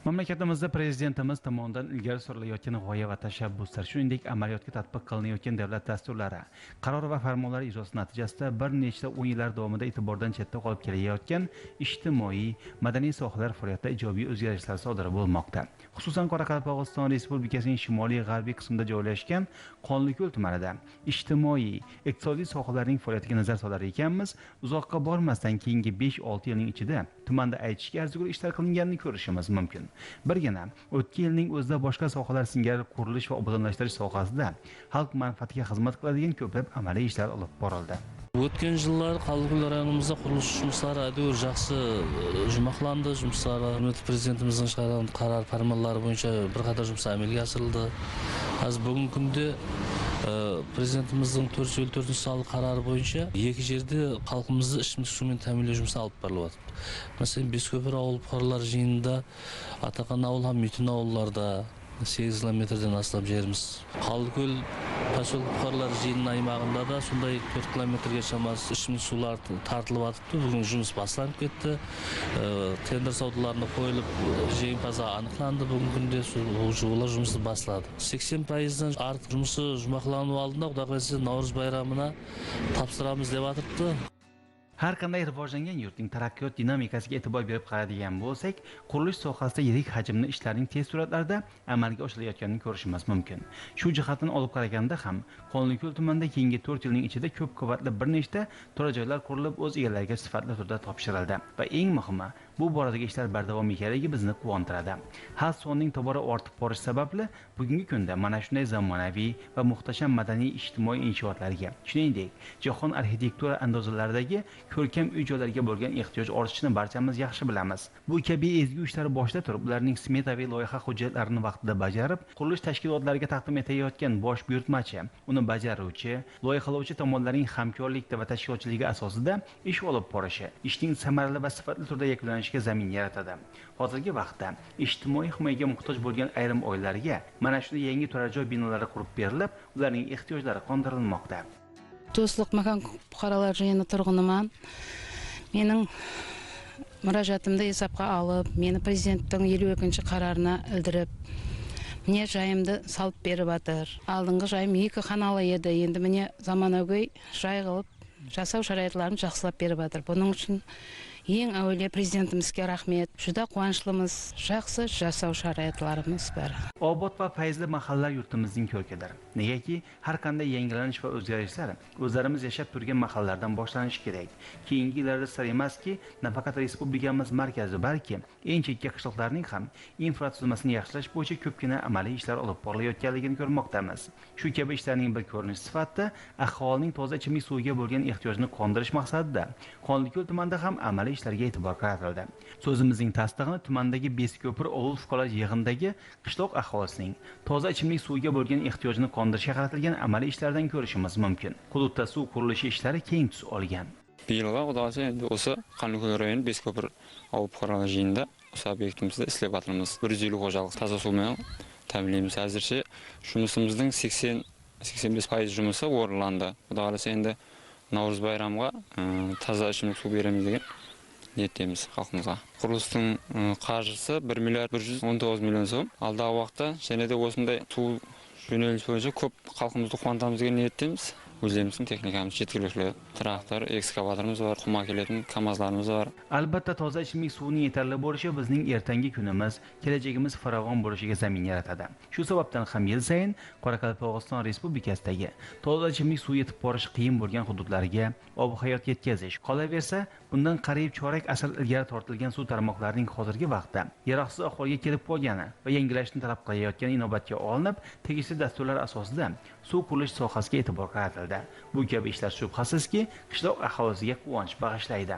Mamlakatimizda prezidentimiz tomonidan ilgari surilayotgan g'oya va tashabbuslar, shuningdek amaliyotga tatbiq qilinayotgan davlat dasturlari, qaror va farmonlar ijrosi natijasida bir nechta 10 yillar davomida e'tibordan chetda qolib kelayotgan ijtimoiy, madaniy sohalar faoliyatida ijobiy o'zgarishlar sodir bo'lmoqda. Xususan, Qoraqalpog'iston Respublikasining shimoliy-g'arbiy qismida joylashgan Qonliko'l tumanida ijtimoiy, iqtisodiy sohalarning faoliyatiga nazar solar ekanmiz, uzoqqa bormasdan keyingi 5-6 yilning ichida tumanda aytishga arzigulik ishlar qilinganini ko'rishimiz mumkin. Birgina o'tgan yilning o'zida boshqa sohalar singari qurilish va obodonlashtirish sohasida xalq manfaatiga xizmat qiladigan ko'plab amaliy ishlar olib borildi. Өткен жылдар Қалдыкөл районымызда құрылыс жұмыстары әдеуір жақсы жұмақланды. Жұмыстары президентіміздің шығарған қарар фарманлары бойынша бірқатар жұмыстар әмелге асырылды. Қазір бүгінгі күнде президентіміздің 404 салы қарары бойынша екі жерде халқымызды ішімдік сумен тәмінлеу жұмысы алып барылып жатыр. Мәселен, Бескөпір ауыл бұқаралар жиынында, Атақан ауыл һәм Митин ауылларда 8 километрден астам жеріміз. Қалдыкөл поселок бұқаралар жиынының аймағында да сондай 4 километрге шамасы ішімдік сулар тартылып жатыпты. Бүгін жұмыс басталып кетті. Тендер саудаларына қойылып, жеңімпазы анықталды. Бүгінгі күнде олар жұмысы басталады. 80%-дан артық жұмысы жұмақлану алдында, Құдай қаласа Наурыз байрамына тапсырамыз деп жатырды. Har qanday rivojlangan yurtning taraqqiyot dinamikasiga e'tibor berib qaraydigan bo'lsak, qurilish sohasida yirik hajmli ishlarning tez sur'atlarda amalga oshirilayotganini ko'rishimiz mumkin. Shu jihatdan olib qaraganda ham Qonliko'l tumanida keyingi 4 yilning ichida ko'p qavatli bir nechta turar-joylar qurilib, o'z egalariga sifatli turda topshirildi va eng muhimi, bu boradagi ishlar bardavom ekanligi bizni quvontiradi. Xalq sonining tobora ortib borishi sababli bugungi kunda mana shunday zamonaviy va muhtasham madaniy ijtimoiy inshootlarga, shuningdek, jahon arxitektura andozalaridagi ko'rkam uy-joylarga bo'lgan ehtiyoj ortishini barchamiz yaxshi bilamiz. Bu kabi ezgu ishlar boshida turib, ularning smetaviy loyiha hujjatlarini vaqtida bajarib, qurilish tashkilotlariga taqdim etayotgan bosh buyurtmachi, uni bajaruvchi, loyihalovchi tomonlarning hamkorlikda va tashkilotchiligi asosida ish olib borishi, ishning samarali va sifatli turda yakunlanishiga zamin yaratadi. Hozirgi vaqtda ijtimoiy himoyaga muhtoj bo'lgan ayrim oilalarga mana shunday yangi turar-joy binolari qurib berilib, ularning ehtiyojlari qondirilmoqda. Do'stlik makon buqaralar жиыны тұрғыныман. Менің мұражатымды есапқа алып, мені президенттің 52-ші қарарына ілдіріп, міне жайымды салып беріп жатыр. Алдыңғы жайым 2 қаналы еді, енді міне заманауи жай қылып, жасау шарайатларын жақсылап беріп жатыр. Бұның үшін ең әуелі президентімізге рахмет. Juda quvonchliimiz, жақсы жасау шарайатларымыз бар. Obod va fayzli mahallalar yurtimizning ko'rkidir. Negaki, har qanday yangilanish va o'zgarishlar o'zlarimiz yashab turgan mahallalardan boshlanishi kerak. Keyingi yillarda sir emaski, nafaqat respublikamiz markazi, balki eng chekka qishloqlarning ham infratuzilmasini yaxshilash bo'yicha ko'pgina amaliy ishlar olib borilayotganligini ko'rmoqdamiz. Shu kabi ishlarning bir ko'rinishi sifatida aholining toza ichimlik suviga bo'lgan ehtiyojini qondirish maqsadida Qonliko'l tumanida ham amaliy ishlarga e'tibor qaratildi. So'zimizning tasdig'ini tumandagi Beskopir ovul fuqarolar yig'indagi qishloq aholisining toza ichimlik suviga bo'lgan ehtiyojini qondirishga qaratilgan amaliy ishlardan ko'rishimiz mumkin. Hududda suv qurilishi ishlari keng tus olgan. Bu yilga Xudosi endi o'sha Qonliko'l rayoni Beskopir ovul fuqarolar yig'inida o'sha obyektimizda ishlab o'tiramiz. 150 xo'jalik toza suv bilan ta'minlaymiz. Hozircha shumisimizning 80-85% жұмысы o'rinlandi. Xudosi endi Navruz bayramga toza ichimlik suv beramiz degan niyetdemiz xalqimizga. Qurilishning qarshisi 1 milliard 119 million so'm. Alдағы vaqtda senede o'sындай suv yo'nalishi bo'yicha ko'p xalqimizni quvantamiz degan niyetdemiz. O'zimizning texnikamiz yetkazuvchi, traktor, ekskavatorimiz bor, qum keladigan kamazlarimiz bor. Albatta toza ichimlik suvining yetarli bo'lishi bizning ertangi kunimiz, kelajagimiz farovon bo'lishiga zamin yaratadi. Shu sababdan ham yil sayin Qoraqalpog'iston Respublikasidagi toza ichimlik suv yetib borishi qiyin bo'lgan hududlarga ob-hayot yetkazish, qolaversa, bundan qariyb chorak asr ilgari tortilgan suv tarmoqlarining hozirgi vaqtda yaroqsiz ahvolga kelib qolgani va yangilashni talab qilayotgani inobatga olinib, tegishli dasturlar asosida suv qurilish sohasiga e'tibor qaratildi. Bu kabi ishlar shubhasizki, qishloq aholisiga quvonch bag'ishlaydi.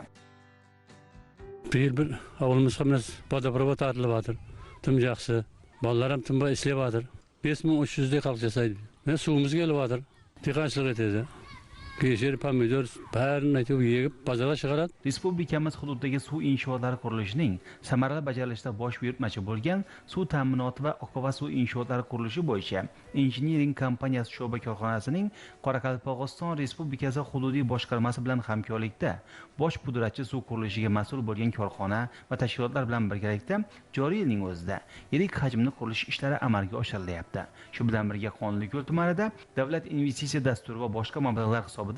Bir avlimiz hammas vodoprovod tatilyapti. Tim yaxshi. Bolalar ham timba ishlayapti. 5300 dek xalq yashaydi. Men suvimiz kelyapti. Tiqanchilik etadi. Beşer, pomidor, barini aytib yegib bozorga chiqaradi. Respublikamiz hududidagi suv inshootlari qurilishining samarali bajarilishida bosh buyurtmachi bo'lgan suv ta'minoti va oqova suv inshootlari qurilishi bo'yicha injiniring kompaniyasi sho'ba korxonasining Qoraqalpog'iston Respublikasi hududiy boshqarmasi bilan hamkorlikda bosh pudratchi suv qurilishiga mas'ul bo'lgan korxona va tashkilotlar bilan birgalikda joriy yilning o'zida yirik hajmli qurilish ishlari amalga oshirilyapti. Shu bilan birga Qonliko'l tumanida davlat investitsiya dasturi va boshqa mablag'lar hisobidan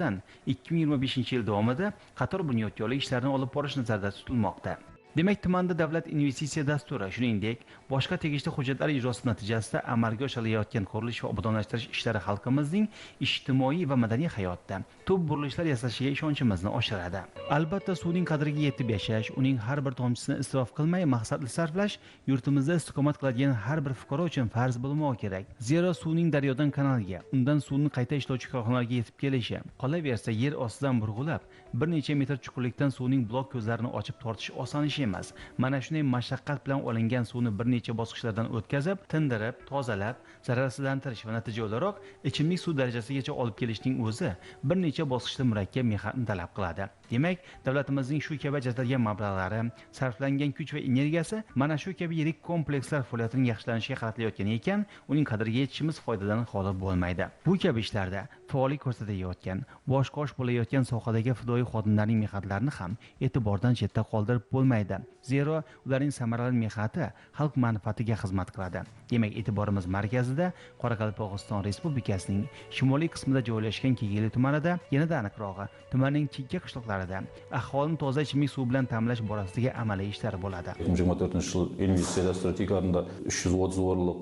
2025-yil davomida qator bunyodkorlik ishlarini olib borish nazarda tutilmoqda. Demak, tumanda davlat investitsiya dasturi, shuningdek, boshqa tegishli hujjatlar ijrosi natijasida amalga oshirilayotgan qurilish va obodonlashtirish ishlari xalqimizning ijtimoiy va madaniy hayotda tub burilishlar yasashiga ishonchimizni oshiradi. Albatta, suvning qadriga yetib yashash, uning har bir tomchisini isrof qilmay maqsadli sarflash yurtimizda istiqomat qiladigan har bir fuqaro uchun farz bo'lmoq kerak. Zero suvning daryodan kanalga, undan suvni qayta ishlovchi korxonalarga yetib kelishi, qolaversa yer ostidan burg'ulab, bir necha metr chuqurlikdan suvning blok ko'zlarini ochib tortish oson ish emas. Mana shunday mashaqqat bilan olingan suvni bir necha bosqichlardan o'tkazib, tindirib, tozalab, zararsizlantirish va natija o'laroq ichimlik suv darajasigacha olib kelishning o'zi bir necha bosqichda murakkab mehnatni talab qiladi. Demak, davlatimizning shu kabi ajratilgan mablag'lari, sarflangan kuch va energiyasi mana shu kabi yirik komplekslar faoliyatining yaxshilanishiga qaratilayotgan ekan, uning qadriga yetishimiz foydadan xoli bo'lmaydi. Bu kabi ishlarda faollik ko'rsatayotgan, bosh-qosh bo'layotgan sohadagi fidoyi xodimlarning mehnatlarini ham e'tibordan chetda qoldirib bo'lmaydi. Zero ularning samarali mehnati xalq manfaatiga xizmat qiladi. Demak, e'tiborimiz markazida Qoraqalpog'iston Respublikasining shimoliy qismida joylashgan Kegeyli tumanida, yanada aniqrog'i, tumanning chekka qishloqlarida aholini toza ichimlik suvi bilan ta'minlash borasidagi amaliy ishlar bo'ladi. 2024-yil investitsiya dasturi tekarında 330 o'rinliq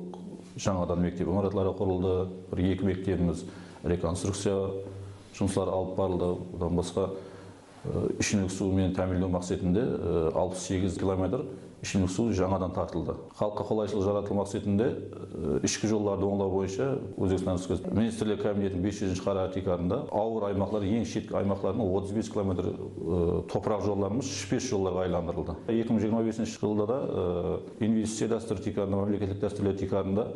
жаңадан мектеп имаратлары құрылды. Bir 2 мектебimiz rekonstruksiya жұмыстары алып барылды. Одан басқа ішімдік суымен тәмінлеу мақсатында 68 километр ішімдік су жаңадан тартылды. Халыққа қолайшылық жаратылу мақсатында ішкі жолдарды оңлау бойынша Өзбекстан Республикасы Министрлер Кабинетінің 500-ші қарар теkarında ауыр аймақтар, ең шеткі аймақтардың 35 километр топырақ жолдарымыз 5 жолдарға айландырылды. 2025 жылда да инвестиция дәстүрі теkarında, мемлекеттік дәстүрлер теkarında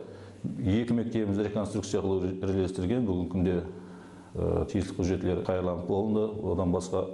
2 мектебімізді реконструкция қылу реалистірген. Бүгінгі күнде тиісті құжаттар қайырланып болынды. Одан басқа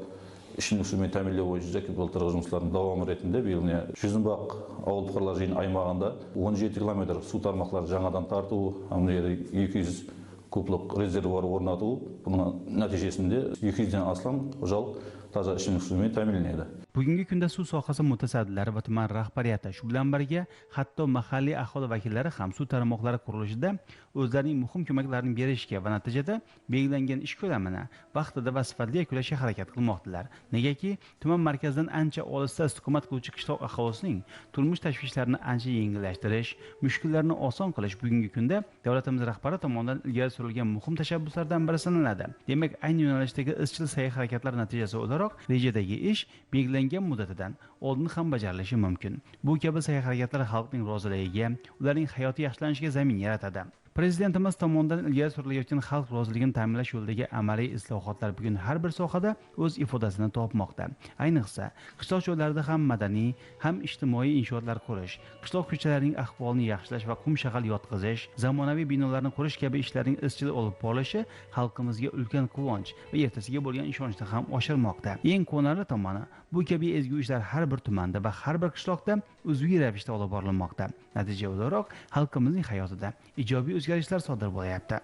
ішімдік сумен тәмінлеу бойынша былтырғы жұмыстардың давамы ретінде биыл Жүзімбақ ауыл бұқарлар жиын аймағында 17 километр су тармақтарын жаңадан тарту, 200 кублық резервуар орнату, бұның нәтижесінде 200-ден астам жал таза ішімдік сумен тәмінленеді. Bugungi kunda suv sohasi mutasaddilari va tuman rahbariyati, shu bilan birga hatto mahalliy aholi vakillari ham suv tarmoqlari qurilishida o'zlarining muhim ko'maklarini berishga va natijada belgilangan ish ko'lamini vaqtida va sifatli yakunlashga harakat qilmoqdalar. Negaki, tuman markazidan ancha olisda istiqomat qiluvchi qishloq aholisining turmush tashvishlarini ancha yengillashtirish, mushkullarni oson qilish bugungi kunda davlatimiz rahbari tomonidan ilgari surilgan muhim tashabbuslardan biri sanaladi. Demak, ayni yo'nalishdagi izchil sa'y-harakatlar natijasi o'laroq rejadagi ish belgilangan muddatidan oldin ham bajarilishi mumkin. Bu kabi sa'y-harakatlar xalqning roziligiga, ularning hayoti yaxshilanishiga zamin yaratadi. Prezidentimiz tomonidan ilgari surilayotgan xalq roziligini ta'minlash yo'lidagi amaliy islohotlar bugun har bir sohada o'z ifodasini topmoqda. Ayniqsa, qishloq joylarida ham madaniy, ham ijtimoiy inshootlar qurish, qishloq ko'chalarining ahvolini yaxshilash va qum shag'al yotqizish, zamonaviy binolarni qurish kabi ishlarning izchil olib borilishi xalqimizga ulkan quvonch va ertasiga bo'lgan ishonchni ham oshirmoqda. Eng quvonarli tomoni, bu kabi ezgu ishlar har bir tumanda va har bir qishloqda uzviy ravishda olib borilmoqda. Natija o'laroq xalqimizning hayotida ijobiy o'zgarishlar sodir bo'lyapti.